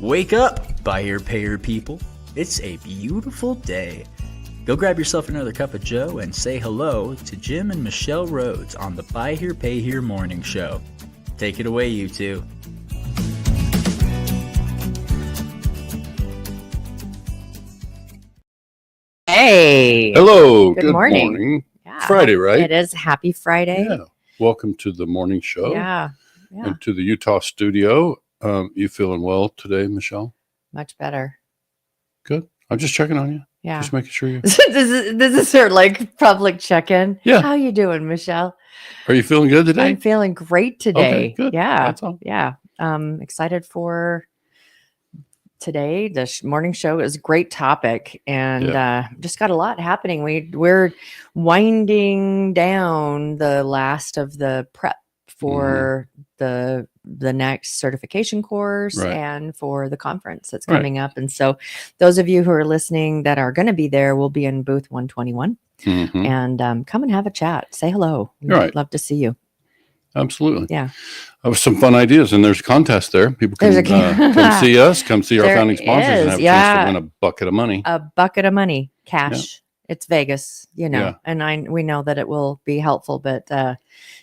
Wake up, buyer payer people. It's a beautiful day. Go grab yourself another cup of joe and say hello to Jim and Michelle Rhoads on the Buy Here Pay Here Morning Show. Take it away, you two. Hey. Hello. Good morning. Yeah. Friday, right? It is. Happy Friday. Yeah. Welcome to the morning show. Yeah. And to the Utah studio. You feeling well today, Michelle? Much better. Good. I'm just checking on you. Yeah. Just making sure you. This is sort of like public check-in. Yeah. How you doing, Michelle? Are you feeling good today? I'm feeling great today. Okay, good. Yeah. That's all. Yeah. Excited for today. The morning show is a great topic, and just got a lot happening. We're winding down the last of the prep for the next certification course and for the conference that's coming up. And so those of you who are listening that are going to be there will be in booth 121 and come and have a chat. Say hello. We'd love to see you. Absolutely. Yeah. I have some fun ideas, and there's a contest there. People can come see us, come see our founding sponsors, and have a chance to win a bucket of money. A bucket of money, cash. Yeah. It's Vegas, and we know that it will be helpful, but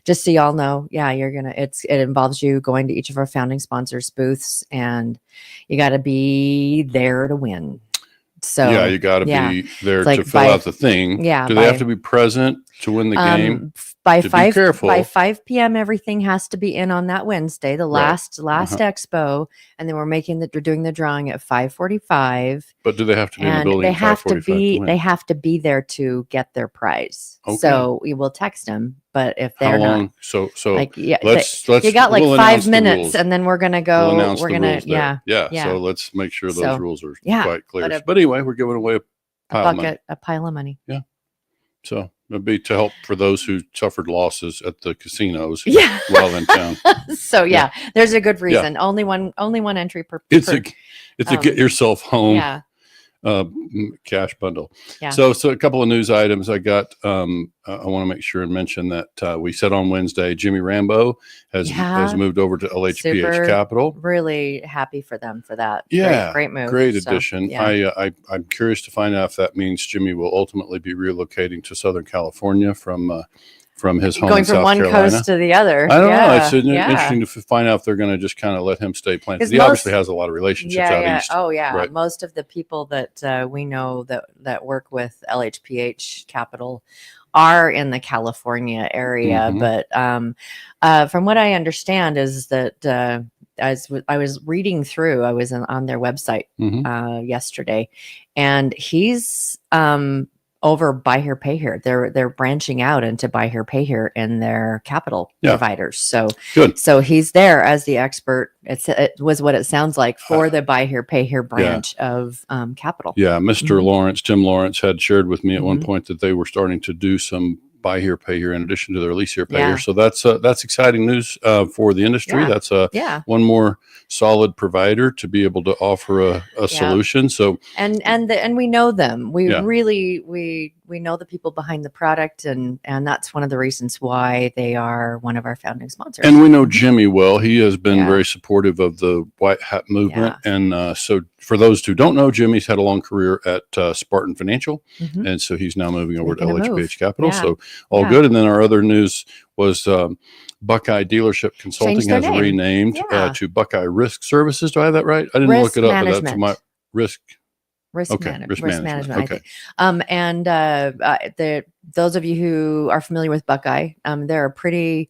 just so y'all know, it involves you going to each of our founding sponsors' booths, and you got to be there to win. So you got to be there to fill out the thing. Yeah. Do they have to be present to win the game? By 5 p.m. everything has to be in on that Wednesday, the last expo, and then we're doing the drawing at 5:45. But do they have to be in the building? They have to be there to get their prize. Okay. So we will text them. But if they're not, so like, let's you got like 5 minutes, and then we're gonna go. We're gonna So let's make sure those rules are quite clear. But anyway, we're giving away a pile of money. Yeah. So it'd be to help for those who suffered losses at the casinos while in town. So there's a good reason. Yeah. Only one entry per. It's a get yourself home. Yeah. Cash bundle. Yeah. So a couple of news items I got. I want to make sure and mention that we said on Wednesday, Jimmy Rambo has moved over to LHPH Capital. Really happy for them for that. Yeah, great move. Great addition. I'm curious to find out if that means Jimmy will ultimately be relocating to Southern California from his home in South Carolina. Going from one coast to the other. I don't know. It's interesting to find out if they're going to just kind of let him stay planted. He obviously has a lot of relationships out east. Oh, yeah. Right. Most of the people that we know that work with LHPH Capital are in the California area. But from what I understand is that as I was reading through, I was on their website yesterday, and he's over Buy Here Pay Here. They're branching out into Buy Here Pay Here in their capital providers. So good. So he's there as the expert. It was what it sounds like for the Buy Here Pay Here branch of capital. Yeah, Mr. Tim Lawrence had shared with me at one point that they were starting to do some Buy Here Pay Here in addition to their Lease Here Pay Here. So that's exciting news for the industry. That's one more solid provider to be able to offer a solution. So and we know them. We really we know the people behind the product, and that's one of the reasons why they are one of our founding sponsors. And we know Jimmy well. He has been very supportive of the White Hat movement. And so for those who don't know, Jimmy's had a long career at Spartan Financial, and so he's now moving over to LHPH Capital. So all good. And then our other news was Buckeye Dealership Consulting has renamed to Buckeye Risk Services. Do I have that right? I didn't look it up, but that's my risk management. Okay. And those of you who are familiar with Buckeye, they're a pretty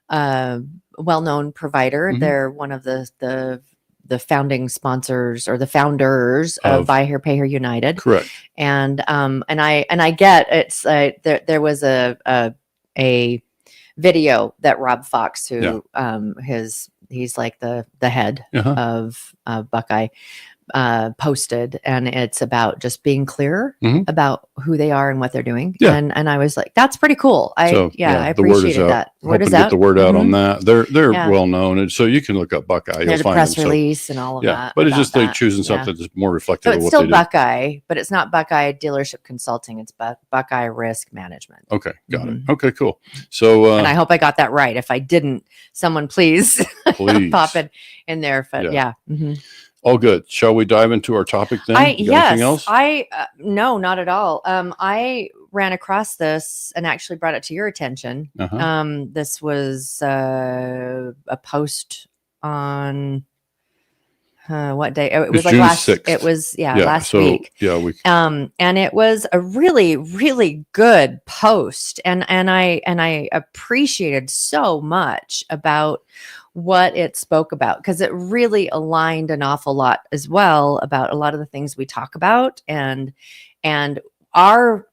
well-known provider. They're one of the founding sponsors or the founders of Buy Here Pay Here United. Correct. And I get it's there was a video that Rob Fox, who he's like the head of Buckeye, posted, and it's about just being clear Mhm. about who they are and what they're doing. Yeah. And I was like, that's pretty cool. I the word is appreciated out. that. Word Hoping is to get out. the word out on Mhm. that. They're Yeah. well known, and so you can look up Buckeye. You'll There's a find press them. release and all of that. But it's about just they that. choosing Yeah. something that's more So reflective of it's what still they do. Buckeye, but it's not Buckeye Dealership Consulting. It's Buckeye Risk Management. Okay, got it. Mhm. Okay, cool. So And I hope I got that right. If I didn't, someone please please pop it in there. But Yeah. yeah. Mhm. all good. Shall we dive into our topic then? You got anything else? No, not at all. I ran across this and actually brought it to your attention. Uh-huh. This was a post on what day? It was like June last. 6th. It was last week. Yeah, we. And it was a really, really good post, and I appreciated so much about what it spoke about, because it really aligned an awful lot as well about a lot of the things we talk about, and our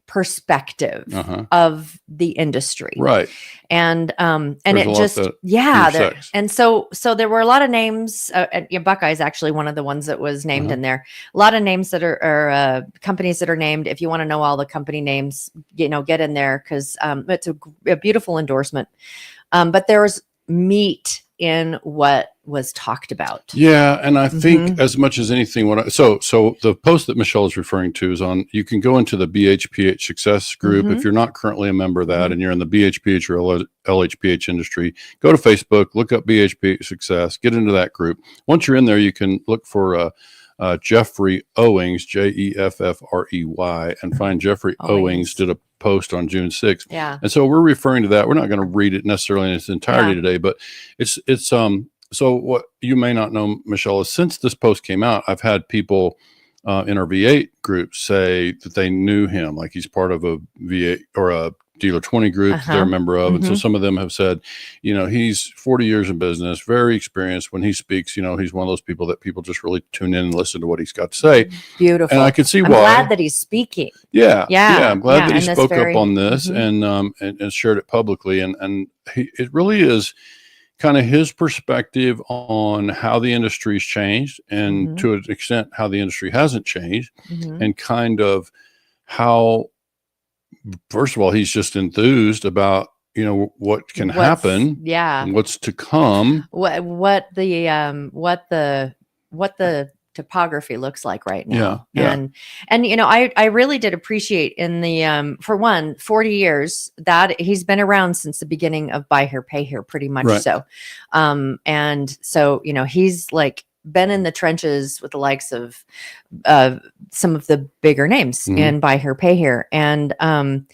perspective Uh-huh. of the industry. Right. And There's it just intersects. and so there were a lot of names. Buckeye is actually one of the ones that was named in there. A lot of names that are companies that are named. If you want to know all the company names, get in there, because it's a beautiful endorsement. But there was meat in what was talked about. Yeah, and I think as much as anything, so the post that Michelle is referring to is on. You can go into the BHPH Success group if you're not currently a member of that, and you're in the BHPH or LHPH industry. Go to Facebook, look up BHPH Success, get into that group. Once you're in there, you can look for Jeffrey Owings, Jeffrey, and find Jeffrey Owings did a post on June 6th. Yeah. And so we're referring to that. We're not going to read it necessarily in its entirety today, but it's so what you may not know, Michelle, is since this post came out, I've had people in our V8 group say that they knew him, like he's part of a V8 or a Dealer 20 group that they're a member of. And so some of them have said, he's 40 years in business, very experienced. When he speaks, he's one of those people that people just really tune in and listen to what he's got to say. Beautiful. And I can see I'm why. glad that he's speaking. Yeah. I'm glad that he spoke up on this Mm-hmm. and shared it publicly. And it really is kind of his perspective on how the industry's changed, and to an extent how the industry hasn't changed, and kind of how, first of all, he's just enthused about what can happen, and what's to come, what the topography looks like right now. And I really did appreciate in the for one, 40 years that he's been around since the beginning of Buy Here Pay Here, pretty much. Right. So and so he's like been in the trenches with the likes of some of the bigger names in Buy Here Pay Here, and I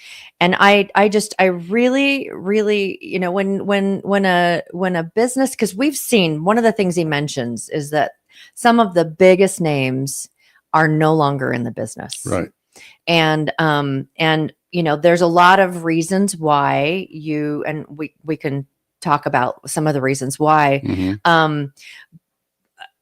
really when a business, because we've seen, one of the things he mentions is that some of the biggest names are no longer in the business. Right. And there's a lot of reasons why we can talk about some of the reasons why.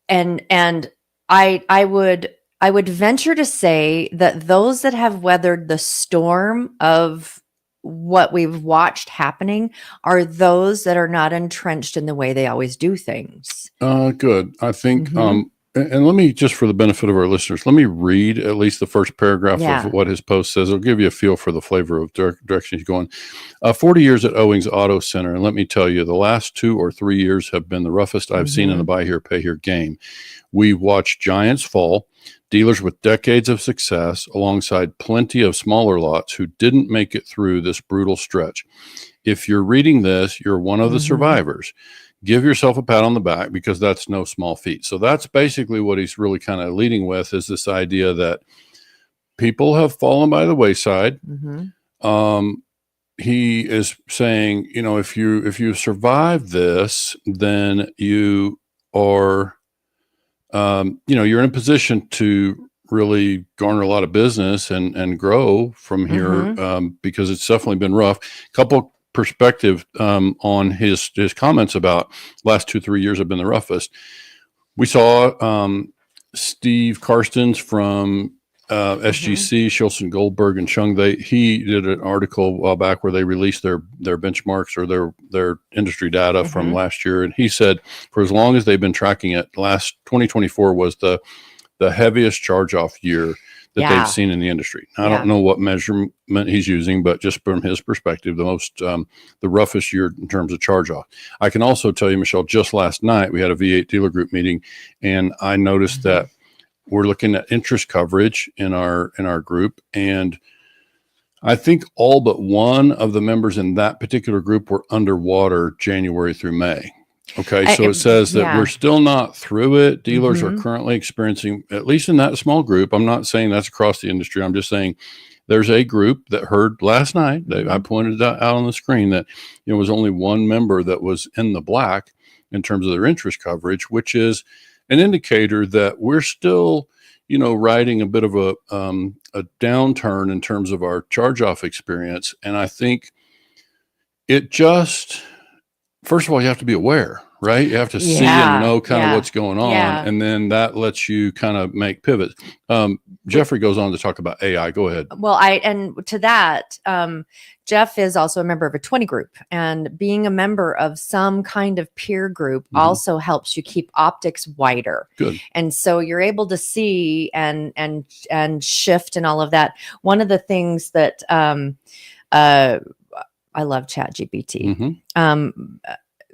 And I would venture to say that those that have weathered the storm of what we've watched happening are those that are not entrenched in the way they always do things. Good. I think, and let me, just for the benefit of our listeners, let me read at least the first paragraph of what his post says. It'll give you a feel for the flavor of direction he's going. 40 years at Owings Auto Center. And let me tell you, the last 2 or 3 years have been the roughest I've seen in the Buy Here, Pay Here game. We've watched giants fall, dealers with decades of success, alongside plenty of smaller lots who didn't make it through this brutal stretch. If you're reading this, you're one of the survivors. Give yourself a pat on the back, because that's no small feat. So that's basically what he's really kind of leading with, is this idea that people have fallen by the wayside. He is saying, if you survive this, then you are, you're in a position to really garner a lot of business and grow from here, because it's definitely been rough. Couple perspective on his comments about last 2-3 years have been the roughest. We saw Steve Karstens from SGC, Shilson Goldberg and Chung. He did an article a while back where they released their benchmarks or their industry data from last year, and he said for as long as they've been tracking it, last 2024 was the the heaviest charge-off year that they've seen in the industry. I don't know what measurement he's using, but just from his perspective, the roughest year in terms of charge-off. I can also tell you, Michelle, just last night we had a V8 dealer group meeting, and I noticed that we're looking at interest coverage in our group, and I think all but one of the members in that particular group were underwater January through May. Okay, so it says that we're still not through it. Dealers are currently experiencing, at least in that small group, I'm not saying that's across the industry. I'm just saying there's a group that heard last night, I pointed that out on the screen, that was only one member that was in the black in terms of their interest coverage, which is an indicator that we're still, riding a bit of a downturn in terms of our charge-off experience. And I think it just... First of all, you have to be aware, right? You have to see and know kind of what's going on. And then that lets you kind of make pivots. Jeffrey goes on to talk about AI. Go ahead. Well, and to that, Jeff is also a member of a 20 group, and being a member of some kind of peer group also helps you keep optics wider. Good. And so you're able to see and shift and all of that. One of the things that, I love ChatGPT.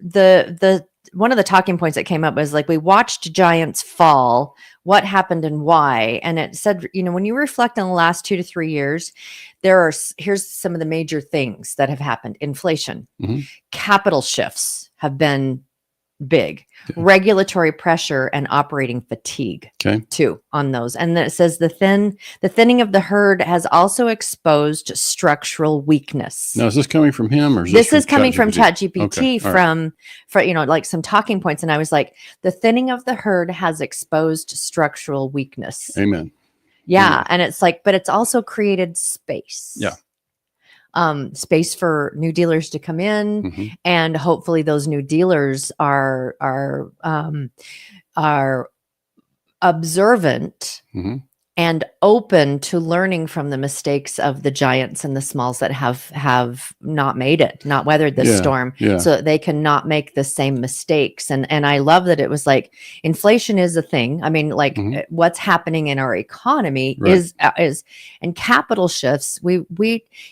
The one of the talking points that came up was like, we watched giants fall. What happened and why? And it said, when you reflect on the last 2 to 3 years, here's some of the major things that have happened. Inflation, capital shifts have been big, regulatory pressure and operating fatigue too on those. And then it says the thinning of the herd has also exposed structural weakness. Now, is this coming from him, or is this is coming from ChatGPT for like some talking points? And I was like, the thinning of the herd has exposed structural weakness. Amen. Yeah. And it's like, but it's also created space. Yeah. Space for new dealers to come in, and hopefully those new dealers are observant and open to learning from the mistakes of the giants and the smalls that have not made it, not weathered the storm, so that they can not make the same mistakes. And I love that it was like, inflation is a thing. I mean, like what's happening in our economy is and capital shifts.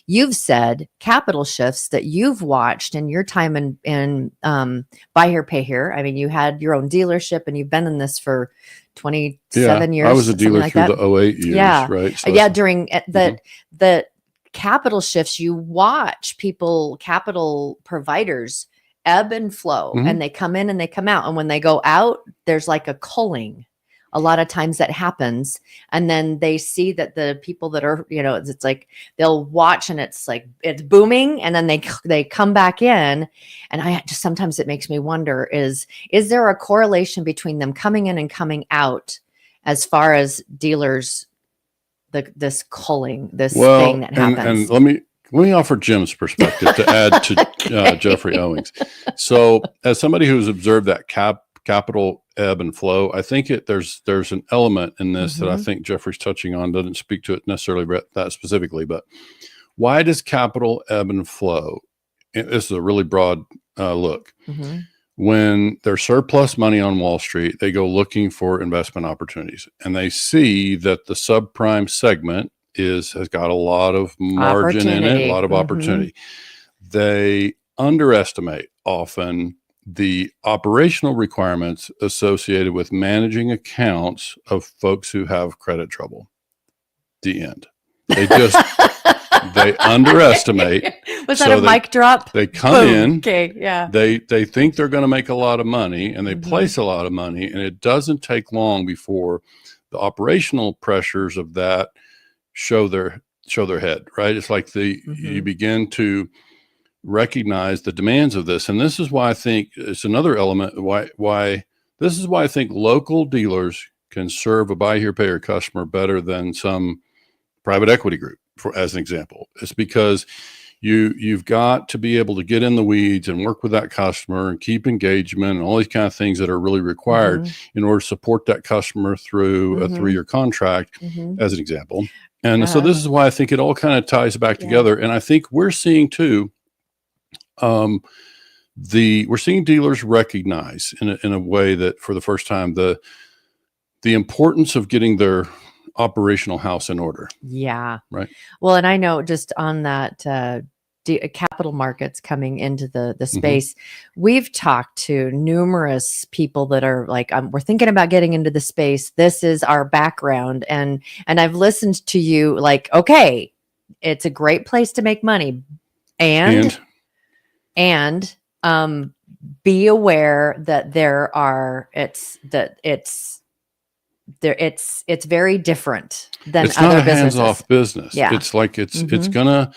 You've said capital shifts that you've watched in your time in buy here, pay here. I mean, you had your own dealership and you've been in this for 27 years. I was a dealer through the 08 years, right? So during the capital shifts, you watch capital providers ebb and flow, and they come in and they come out. And when they go out, there's like a culling. A lot of times that happens. And then they see that the people that are, it's like they'll watch and it's like, it's booming. And then they come back in. And sometimes it makes me wonder, is there a correlation between them coming in and coming out as far as dealers, this culling, thing that happens? And let me offer Jim's perspective to add to Jeffrey Owings. So as somebody who's observed that capital ebb and flow, I think there's an element in this that I think Jeffrey's touching on. Doesn't speak to it necessarily that specifically, but why does capital ebb and flow? This is a really broad look. When there's surplus money on Wall Street, they go looking for investment opportunities, and they see that the subprime segment has got a lot of margin in it, a lot of opportunity. They underestimate often the operational requirements associated with managing accounts of folks who have credit trouble. The end. They just they underestimate. Was that a mic drop? They come in. Okay, yeah. They think they're going to make a lot of money, and they place a lot of money, and it doesn't take long before the operational pressures of that show their head. Right? It's like you begin to recognize the demands of this. And this is why I think it's another element why this is why I think local dealers can serve a buy here, pay here customer better than some private equity group, as an example. It's because you've got to be able to get in the weeds and work with that customer and keep engagement and all these kind of things that are really required in order to support that customer through a 3-year contract, as an example. And so this is why I think it all kind of ties back together. And I think we're seeing too, we're seeing dealers recognize in a way that for the first time the the importance of getting their operational house in order. Yeah. Right. Well, and I know just on that capital markets coming into the space, we've talked to numerous people that are like, we're thinking about getting into the space. This is our background. And I've listened to you like, okay, it's a great place to make money. And be aware that it's very different than it's other not a businesses. hands-off business. Yeah. It's like it's gonna,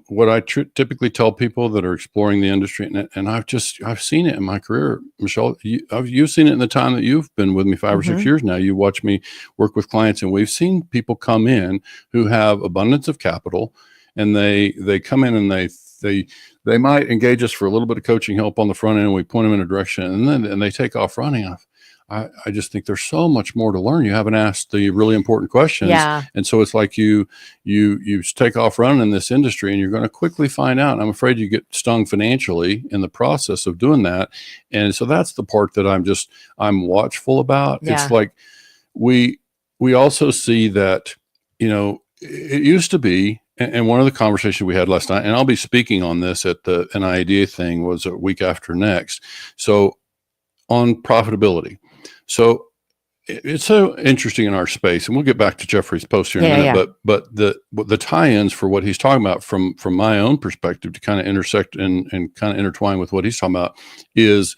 what I typically tell people that are exploring the industry, and I've seen it in my career, Michelle. You've seen it in the time that you've been with me 5 or 6 years now. You watch me work with clients, and we've seen people come in who have abundance of capital, and they come in and they might engage us for a little bit of coaching help on the front end, and we point them in a direction, and they take off running. I just think there's so much more to learn. You haven't asked the really important questions. Yeah. And so it's like you take off running in this industry, and you're going to quickly find out. And I'm afraid you get stung financially in the process of doing that. And so that's the part that I'm watchful about. Yeah. It's like we also see that, it used to be, and one of the conversations we had last night, and I'll be speaking on this at the NIADA thing, was a week after next. So on profitability. So it's so interesting in our space, and we'll get back to Jeffrey's post here in a minute. But the tie-ins for what he's talking about from my own perspective to kind of intersect and kind of intertwine with what he's talking about is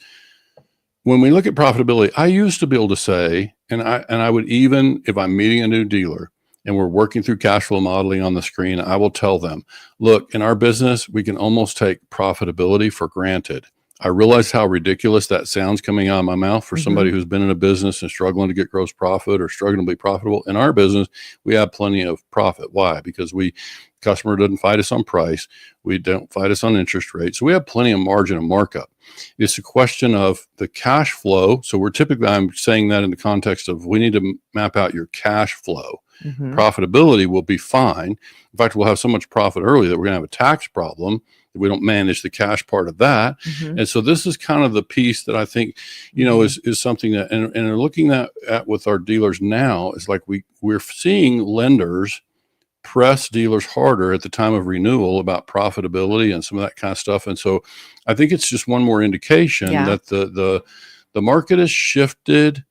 when we look at profitability. I used to be able to say, and I would, even if I'm meeting a new dealer and we're working through cash flow modeling on the screen, I will tell them, look, in our business, we can almost take profitability for granted. I realize how ridiculous that sounds coming out of my mouth for somebody who's been in a business and struggling to get gross profit or struggling to be profitable. In our business, we have plenty of profit. Why? Because customer doesn't fight us on price. We don't fight us on interest rates. So we have plenty of margin and markup. It's a question of the cash flow. So I'm saying that in the context of, we need to map out your cash flow. Profitability will be fine. In fact, we'll have so much profit early that we're going to have a tax problem if we don't manage the cash part of that. And so this is kind of the piece that I think, is something that, and looking at with our dealers now, is like we're seeing lenders press dealers harder at the time of renewal about profitability and some of that kind of stuff. And so I think it's just one more indication that the market has shifted.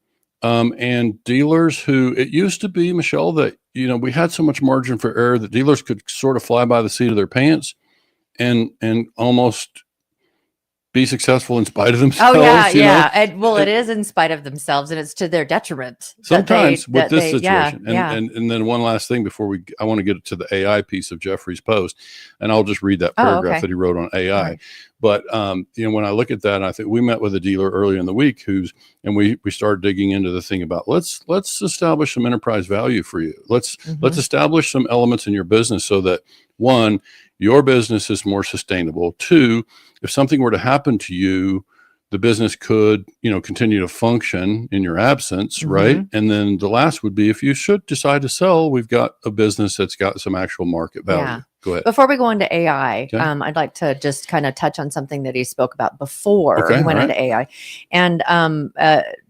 And dealers who, it used to be, Michelle, that, we had so much margin for error that dealers could sort of fly by the seat of their pants and almost be successful in spite of themselves. Oh yeah. It is in spite of themselves, and it's to their detriment. Sometimes with this situation. And then one last thing before I want to get to the AI piece of Jeffrey's post, and I'll just read that paragraph that he wrote on AI. Right. But, when I look at that, I think we met with a dealer earlier in the week and we started digging into the thing about, let's establish some enterprise value for you. Let's establish some elements in your business so that, one, your business is more sustainable. Two, if something were to happen to you, the business could, continue to function in your absence, right? And then the last would be, if you should decide to sell, we've got a business that's got some actual market value. Yeah. Go ahead. Before we go into AI, I'd like to just kind of touch on something that he spoke about before he went into AI. And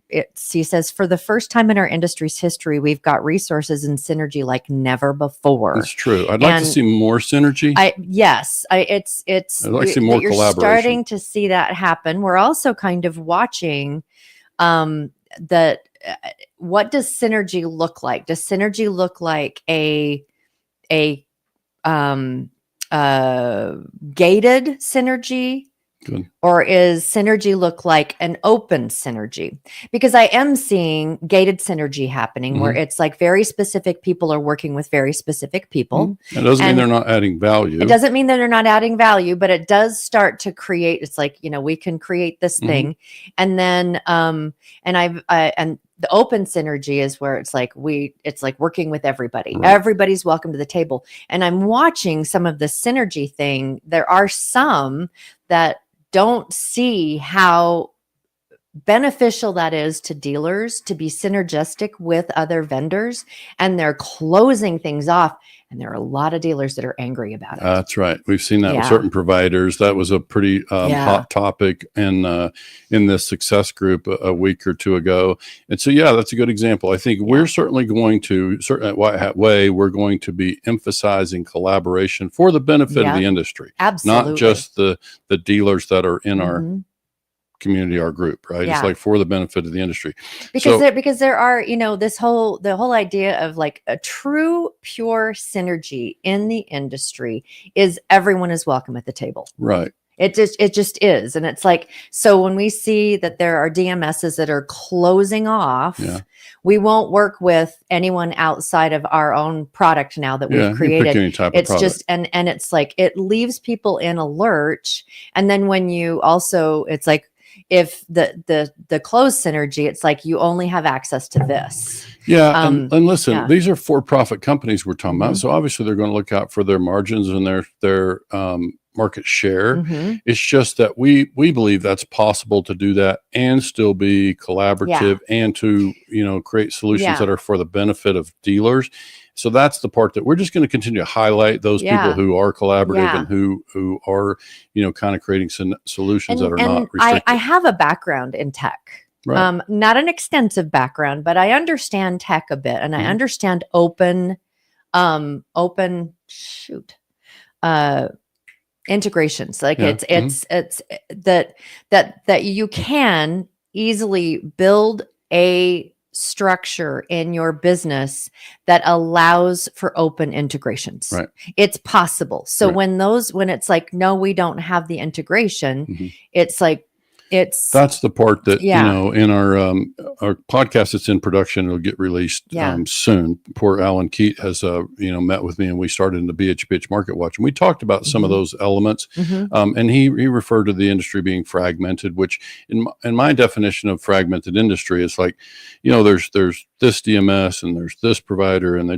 he says, for the first time in our industry's history, we've got resources and synergy like never before. That's true. I'd like to see more synergy. I'd like to see more collaboration. You're starting to see that happen. We're also kind of watching that. What does synergy look like? Does synergy look like a gated synergy? Good. Or is synergy look like an open synergy? Because I am seeing gated synergy happening where it's like very specific people are working with very specific people. It doesn't mean they're not adding value. It doesn't mean that they're not adding value, but it does start to create, it's like, we can create this thing. And then, and the open synergy is where it's like working with everybody. Right. Everybody's welcome to the table. And I'm watching some of the synergy thing. There are some that don't see how beneficial that is to dealers to be synergistic with other vendors, and they're closing things off. And there are a lot of dealers that are angry about it. That's right. We've seen that with certain providers. That was a pretty hot topic in this success group a week or two ago. And so, that's a good example. I think we're certainly going to, at White Hat Way, we're going to be emphasizing collaboration for the benefit of the industry. Absolutely. Not just the dealers that are in our community, our group, right? It's like for the benefit of the industry. Because there are, the whole idea of like a true pure synergy in the industry is everyone is welcome at the table. Right. It just is. And it's like, so when we see that there are DMSs that are closing off, we won't work with anyone outside of our own product now that we've created. It's just, and it's like, it leaves people in a lurch. And then when you also, it's like, if the closed synergy, it's like you only have access to this. And listen, these are for-profit companies we're talking about. So obviously they're going to look out for their margins and their market share. It's just that we believe that's possible to do that and still be collaborative and to, create solutions that are for the benefit of dealers. So that's the part that we're just going to continue to highlight those people who are collaborative and who are, kind of creating some solutions that are not restricted. I have a background in tech. Right. Not an extensive background, but I understand tech a bit, and I understand open integrations. Like it's that you can easily build a structure in your business that allows for open integrations. Right. It's possible. So when it's like, no, we don't have the integration, it's like, that's the part that in our podcast that's in production, it'll get released soon. Poor Alan Keat has met with me, and we started in the BHPH Market Watch, and we talked about some of those elements. And he referred to the industry being fragmented, which in my definition of fragmented industry is like, there's this DMS and there's this provider, and they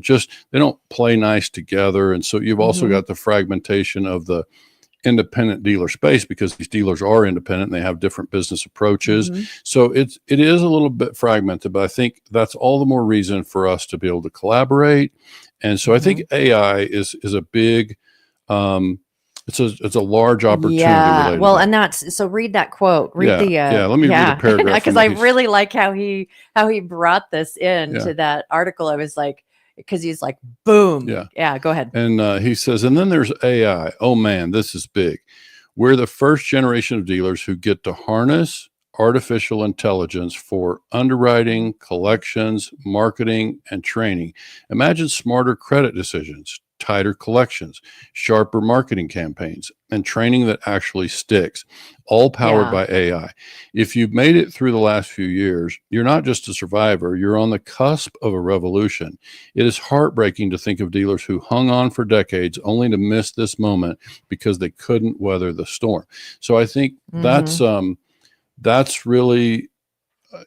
don't play nice together. And so you've also got the fragmentation of the independent dealer space, because these dealers are independent and they have different business approaches. So it is a little bit fragmented, but I think that's all the more reason for us to be able to collaborate. And so I think AI is a big, it's a large opportunity. Well, and that's, so read that quote, let me read a paragraph. Because I really like how he brought this into that article. I was like, because he's like, boom. Yeah, go ahead. And he says, and then there's AI. Oh man, this is big. We're the first generation of dealers who get to harness artificial intelligence for underwriting, collections, marketing, and training. Imagine smarter credit decisions, tighter collections, sharper marketing campaigns, and training that actually sticks, all powered by AI. If you've made it through the last few years, you're not just a survivor, you're on the cusp of a revolution. It is heartbreaking to think of dealers who hung on for decades only to miss this moment because they couldn't weather the storm. So I think that's really,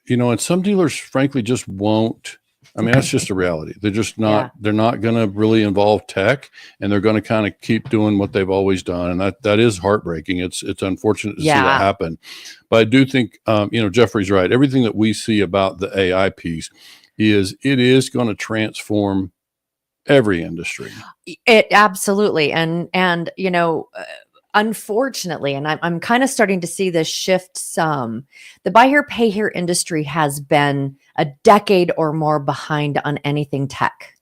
and some dealers frankly just won't. I mean, that's just a reality. They're just not, they're not going to really involve tech, and they're going to kind of keep doing what they've always done. And that is heartbreaking. It's unfortunate to see that happen. But I do think, Jeffrey's right. Everything that we see about the AI piece it is going to transform every industry. It absolutely. And unfortunately, and I'm kind of starting to see this shift some, the buy here, pay here industry has been a decade or more behind on anything tech.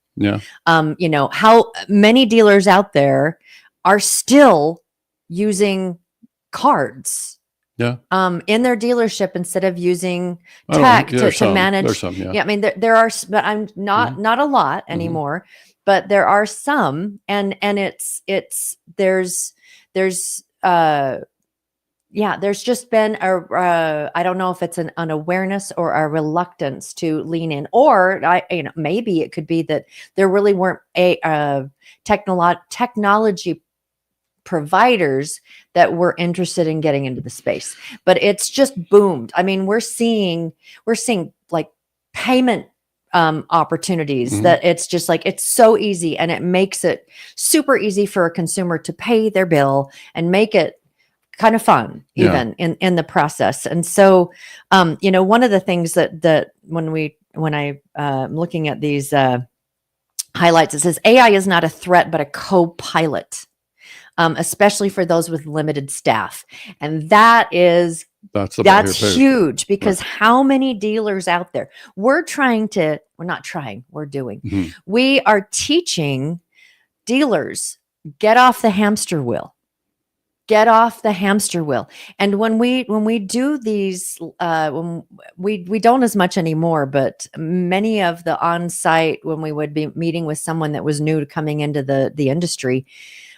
How many dealers out there are still using cards in their dealership instead of using tech to manage. There's some, I mean, there are, but I'm not a lot anymore, but there are some, and there's just been I don't know if it's an unawareness or a reluctance to lean in, or maybe it could be that there really weren't technology providers that were interested in getting into the space, but it's just boomed. I mean, we're seeing like payment opportunities that it's just like, it's so easy, and it makes it super easy for a consumer to pay their bill and make it kind of fun even in the process. And so, one of the things that when I'm looking at these highlights, it says AI is not a threat, but a co-pilot, especially for those with limited staff. And that's huge, because how many dealers out there? We're doing. Mm-hmm. We are teaching dealers, get off the hamster wheel. Get off the hamster wheel. And when we do these, when we don't as much anymore, but many of the on-site, when we would be meeting with someone that was new to coming into the industry,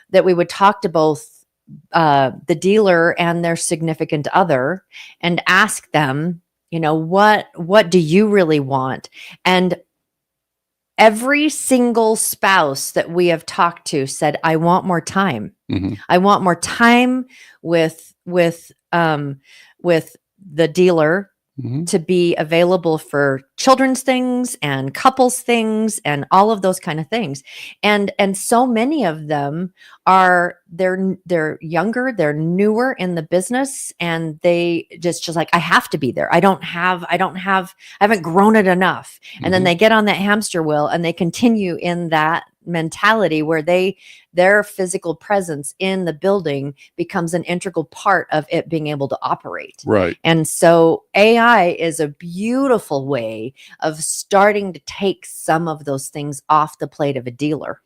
that we would talk to both the dealer and their significant other and ask them, what do you really want? And every single spouse that we have talked to said, I want more time. Mm-hmm. I want more time with the dealer mm-hmm. to be available for children's things and couples things and all of those kind of things. And so many of them they're younger, they're newer in the business, and they just like, I have to be there. I haven't grown it enough. And mm-hmm. then they get on that hamster wheel and they continue in that mentality where their physical presence in the building becomes an integral part of it being able to operate. Right. And so AI is a beautiful way of starting to take some of those things off the plate of a dealer.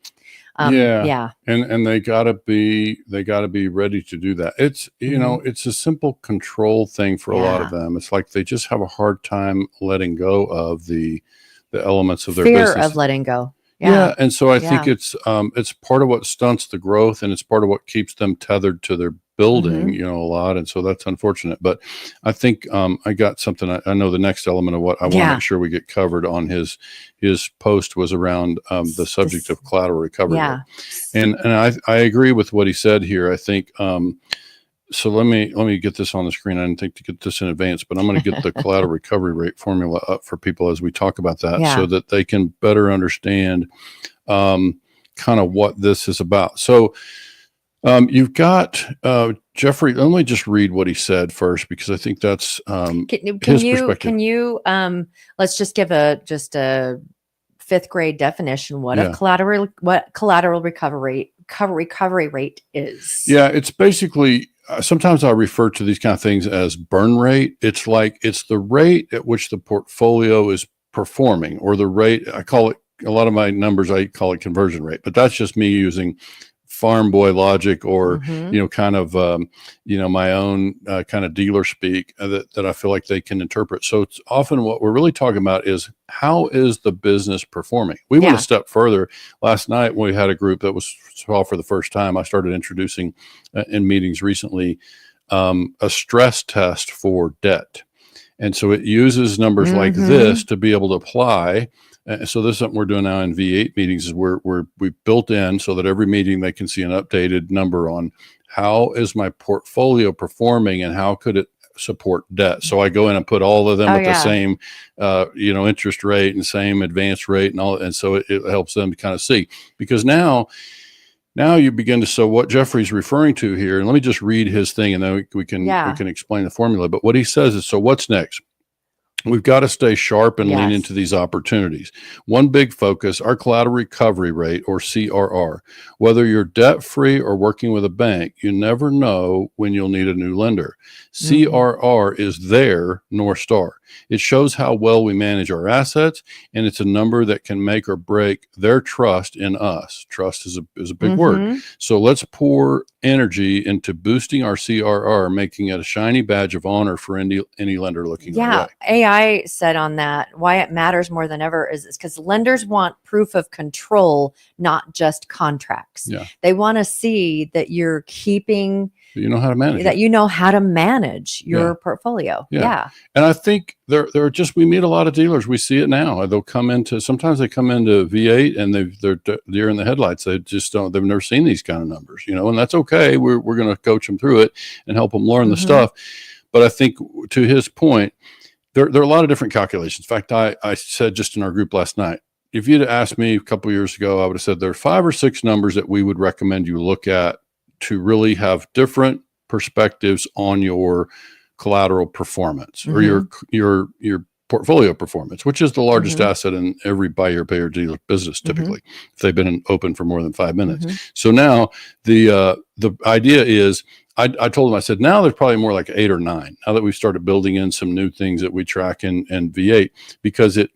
Yeah. And they gotta be ready to do that. It's, mm-hmm. it's a simple control thing for a lot of them. It's like they just have a hard time letting go of the elements of their fear business. Of letting go. Yeah. And so I think it's part of what stunts the growth, and it's part of what keeps them tethered to their building, mm-hmm. a lot. And so that's unfortunate. But I think I got something. I know the next element of what I want to make sure we get covered on his post was around the subject of collateral recovery. Yeah. And I agree with what he said here. I think so let me get this on the screen. I didn't think to get this in advance, but I'm going to get the collateral recovery rate formula up for people as we talk about that, so that they can better understand kind of what this is about. So you've got Jeffrey. Let me just read what he said first, because I think that's his perspective. Can you let's just give a fifth grade definition what collateral recovery rate is? Yeah, it's basically, sometimes I refer to these kind of things as burn rate. It's the rate at which the portfolio is performing, or the rate, I call it, a lot of my numbers, I call it conversion rate, but that's just me using farm boy logic, or, mm-hmm. Kind of, my own kind of dealer speak that I feel like they can interpret. So it's often what we're really talking about is, how is the business performing? We went a step further. Last night, when we had a group that was saw for the first time, I started introducing in meetings recently a stress test for debt. And so it uses numbers mm-hmm. like this to be able to apply. So this is something we're doing now in V8 meetings, is we built in so that every meeting they can see an updated number on how is my portfolio performing and how could it support debt. So I go in and put all of them at the same, interest rate and same advance rate and all. And so it helps them to kind of see, because now you begin to, so what Jeffrey's referring to here, and let me just read his thing and then we can explain the formula. But what he says is, so what's next? We've got to stay sharp and lean into these opportunities. One big focus, our collateral recovery rate, or CRR. Whether you're debt-free or working with a bank, you never know when you'll need a new lender. Mm-hmm. CRR is their North Star. It shows how well we manage our assets, and it's a number that can make or break their trust in us. Trust is a big mm-hmm. word. So let's pour energy into boosting our CRR, making it a shiny badge of honor for any lender looking our way. AI said on that, why it matters more than ever is because lenders want proof of control, not just contracts. Yeah. They want to see that you're keeping, you know how to manage that you know how to manage your portfolio. Yeah. And I think there are just, we meet a lot of dealers. We see it now. Sometimes they come into V8 and they're deer in the headlights. They just they've never seen these kind of numbers, and that's okay. We're going to coach them through it and help them learn mm-hmm. the stuff. But I think, to his point, there are a lot of different calculations. In fact, I said just in our group last night, if you'd asked me a couple of years ago, I would have said there are 5 or 6 numbers that we would recommend you look at to really have different perspectives on your collateral performance, mm-hmm. or your portfolio performance, which is the largest asset in every buy here, pay here dealer business, typically, if they've been open for more than 5 minutes. So now the idea is, I told them, I said, now there's probably more like 8 or 9, now that we've started building in some new things that we track in V8, because it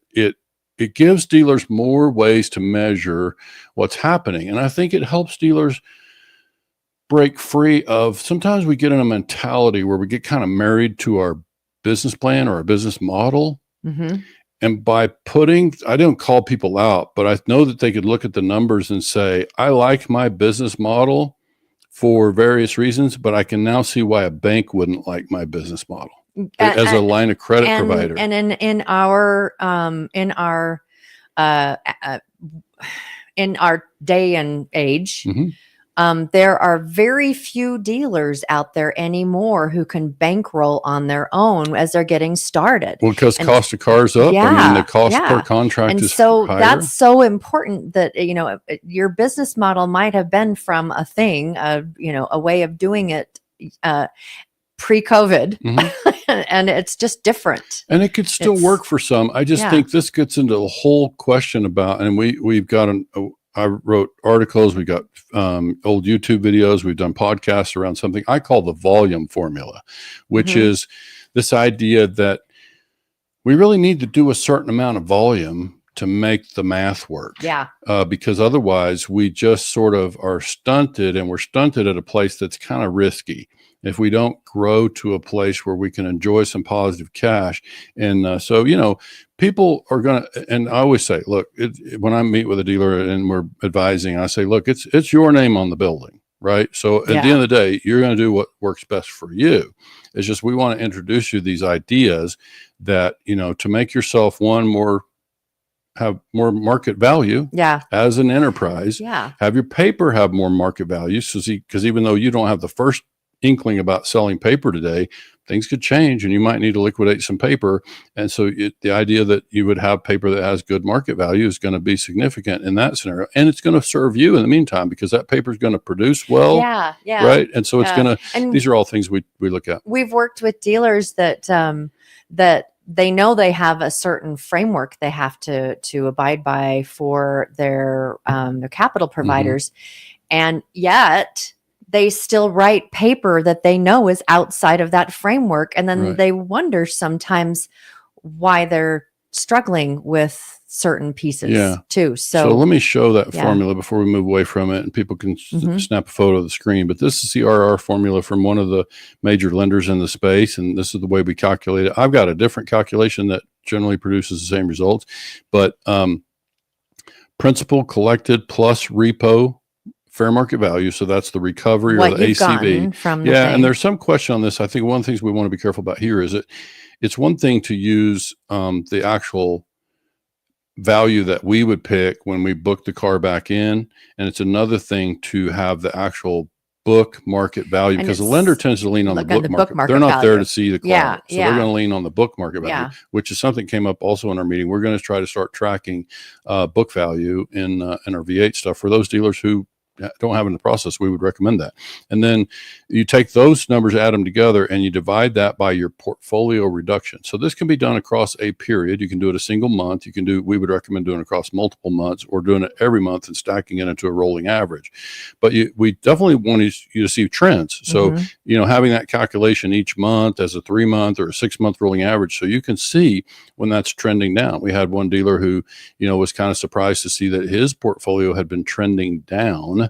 gives dealers more ways to measure what's happening. And I think it helps dealers break free of, sometimes we get in a mentality where we get kind of married to our business plan or our business model. And by I don't call people out, but I know that they could look at the numbers and say, I like my business model for various reasons, but I can now see why a bank wouldn't like my business model as a line of credit provider. And in our day and age, there are very few dealers out there anymore who can bankroll on their own as they're getting started. Well, because cost of cars up. I mean, the cost per contract is so higher. That's so important that, your business model might have been from a thing, a way of doing it pre-COVID, and it's just different. And it could still work for some. I just think this gets into the whole question about, and we've got I wrote articles, we got old YouTube videos, we've done podcasts around something I call the volume formula, which is this idea that we really need to do a certain amount of volume to make the math work. Because otherwise we just sort of are stunted, and we're stunted at a place that's kind of risky if we don't grow to a place where we can enjoy some positive cash. And so, people are going to, and I always say, look, when I meet with a dealer and we're advising, I say, look, it's your name on the building, right? So at the end of the day, you're going to do what works best for you. It's just, we want to introduce you these ideas that, to make yourself have more market value as an enterprise, have your paper have more market value. So because even though you don't have the first inkling about selling paper today, things could change and you might need to liquidate some paper. And so the idea that you would have paper that has good market value is going to be significant in that scenario. And it's going to serve you in the meantime, because that paper is going to produce well. Right. And so it's going to, these are all things we look at. We've worked with dealers that they know they have a certain framework they have to abide by for their capital providers. And yet they still write paper that they know is outside of that framework. And then they wonder sometimes why they're struggling with certain pieces too. So let me show that formula before we move away from it, and people can snap a photo of the screen. But this is the RR formula from one of the major lenders in the space. And this is the way we calculate it. I've got a different calculation that generally produces the same results, but principal collected plus repo fair market value. So that's the recovery or the ACV. From the thing. And there's some question on this. I think one of the things we want to be careful about here is it's one thing to use the actual value that we would pick when we book the car back in. And it's another thing to have the actual book market value, because the lender tends to lean on the book market. They're not there to see the car. So they're going to lean on the book market value, which is something came up also in our meeting. We're going to try to start tracking book value in our V8 stuff for those dealers who don't have in the process. We would recommend that. And then you take those numbers, add them together, and you divide that by your portfolio reduction. So this can be done across a period. You can do it a single month. We would recommend doing it across multiple months, or doing it every month and stacking it into a rolling average. But we definitely want you to see trends. So, having that calculation each month as a 3-month or a 6-month rolling average, so you can see when that's trending down. We had one dealer who, was kind of surprised to see that his portfolio had been trending down.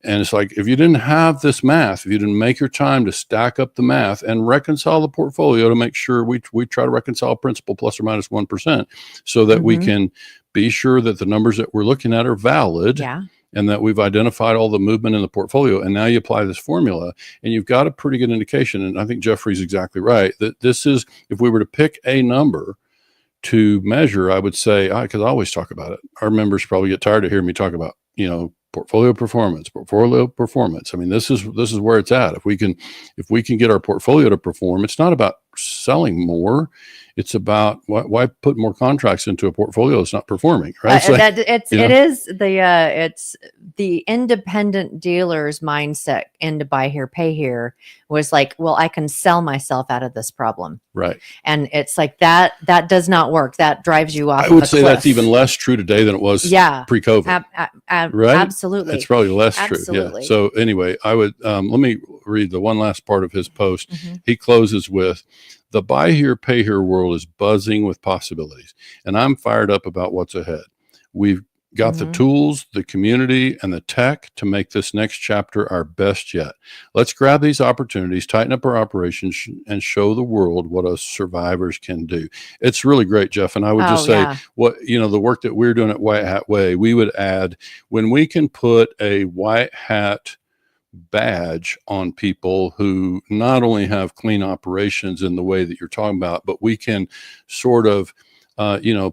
And it's like, if you didn't have this math, if you didn't make your time to stack up the math and reconcile the portfolio to make sure we try to reconcile principal plus or minus 1%, so that we can be sure that the numbers that we're looking at are valid, and that we've identified all the movement in the portfolio. And now you apply this formula and you've got a pretty good indication. And I think Jeffrey's exactly right, that this is, if we were to pick a number to measure, I would say, because I always talk about it, our members probably get tired of hearing me talk about, portfolio performance. I mean, this is where it's at. If we can get our portfolio to perform, it's not about selling more. it's about why put more contracts into a portfolio that's not performing, right? It's the independent dealer's mindset into buy here, pay here was like, well, I can sell myself out of this problem. Right. And it's like that does not work. That drives you off. I would say that's even less true today than it was pre-COVID. Right? Absolutely. It's probably less true. Yeah. So anyway, I would, let me read the one last part of his post. He closes with, the buy here, pay here world is buzzing with possibilities, and I'm fired up about what's ahead. We've got the tools, the community, and the tech to make this next chapter our best yet. Let's grab these opportunities, tighten up our operations, and show the world what us survivors can do. It's really great, Jeff. And I would just say, the work that we're doing at White Hat Way, we would add, when we can put a white hat badge on people who not only have clean operations in the way that you're talking about, but we can sort of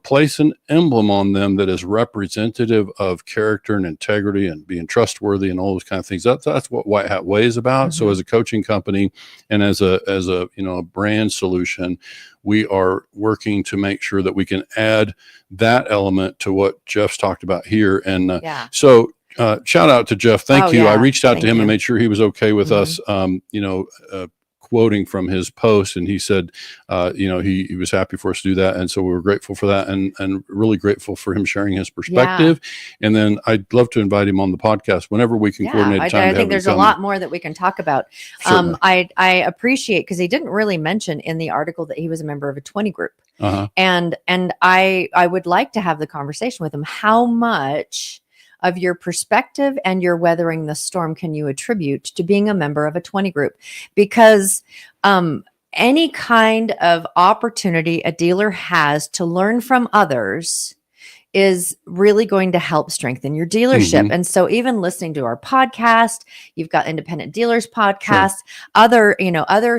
place an emblem on them that is representative of character and integrity and being trustworthy and all those kind of things. That's what White Hat Way is about. So as a coaching company and as a brand solution, we are working to make sure that we can add that element to what Jeff's talked about here. And so shout out to Jeff. Thank you. I reached out to him and made sure he was okay with us, quoting from his post, and he said, he was happy for us to do that, and so we were grateful for that, and really grateful for him sharing his perspective. And then I'd love to invite him on the podcast whenever we can coordinate a time. I think there's a lot more that we can talk about. I appreciate, because he didn't really mention in the article that he was a member of a 20 group, and I would like to have the conversation with him. How much of your perspective and your weathering the storm can you attribute to being a member of a 20 group? Because any kind of opportunity a dealer has to learn from others is really going to help strengthen your dealership. And so even listening to our podcast, you've got Independent Dealers podcast, other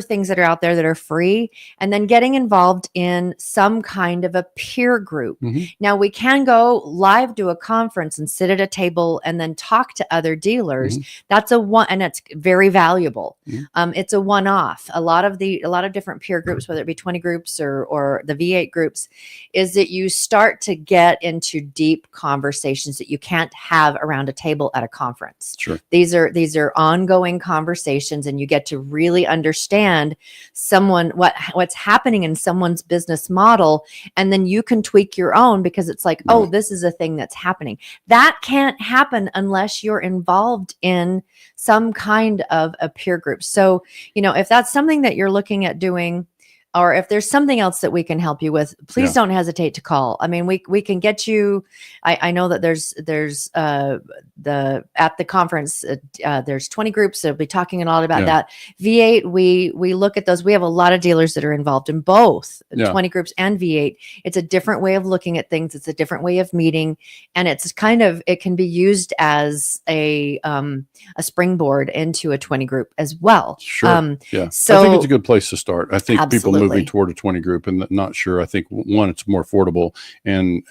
things that are out there that are free, and then getting involved in some kind of a peer group. Now we can go live to a conference and sit at a table and then talk to other dealers. That's and it's very valuable. It's a one-off. A lot of different peer groups, whether it be 20 groups or the V8 groups, is that you start to get into deep conversations that you can't have around a table at a conference. These are ongoing conversations, and you get to really understand what's happening in someone's business model, and then you can tweak your own, because it's like, oh, this is a thing that's happening. That can't happen unless you're involved in some kind of a peer group. So, if that's something that you're looking at doing, or if there's something else that we can help you with, please don't hesitate to call. I mean, we can get you. I know that there's at the conference, there's 20 groups that'll be talking a lot about that. V8, we look at those. We have a lot of dealers that are involved in both 20 groups and V8. It's a different way of looking at things. It's a different way of meeting, and it can be used as a springboard into a 20 group as well. So I think it's a good place to start. I think people moving toward a 20 group and not sure. I think one, it's more affordable and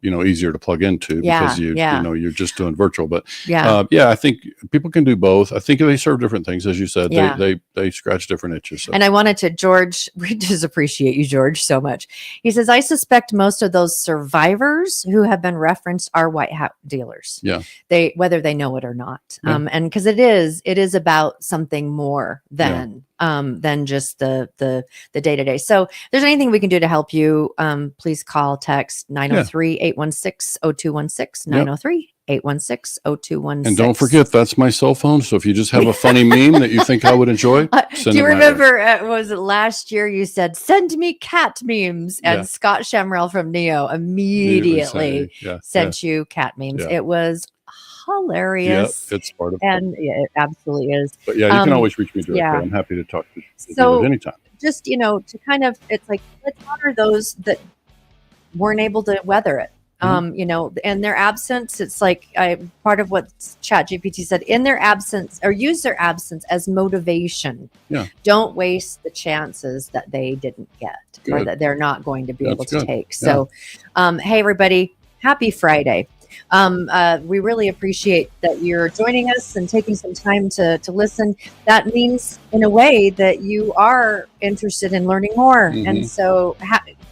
easier to plug into because you're just doing virtual. But I think people can do both. I think they serve different things, as you said. They scratch different itches. So. And I wanted to, George, we just appreciate you, George, so much. He says, I suspect most of those survivors who have been referenced are white hat dealers. Whether they know it or not. And because it is about something more than just the day-to-day. So if there's anything we can do to help you, please call, text 903-816-0216, 903-816-0216. And don't forget, that's my cell phone. So if you just have a funny meme that you think I would enjoy, do you remember, was it last year you said, send me cat memes? And Scott Shemrell from Neo immediately sent you cat memes. It was hilarious. It's part of and it absolutely is. But you can always reach me directly. I'm happy to talk to you at any time. Just, to kind of, it's like, let's honor those that weren't able to weather it. In their absence, it's like part of what ChatGPT said, in their absence, or use their absence as motivation. Don't waste the chances that they didn't get or that they're not going to be able to take. So, hey, everybody, happy Friday. We really appreciate that you're joining us and taking some time to listen. That means, in a way, that you are interested in learning more. And so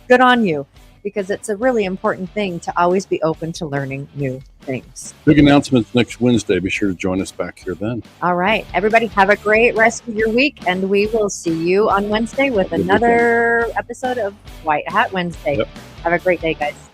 good on you, because it's a really important thing to always be open to learning new things. Big announcements next Wednesday. Be sure to join us back here then. All right. Everybody have a great rest of your week, and we will see you on Wednesday with another episode of White Hat Wednesday. Yep. Have a great day, guys.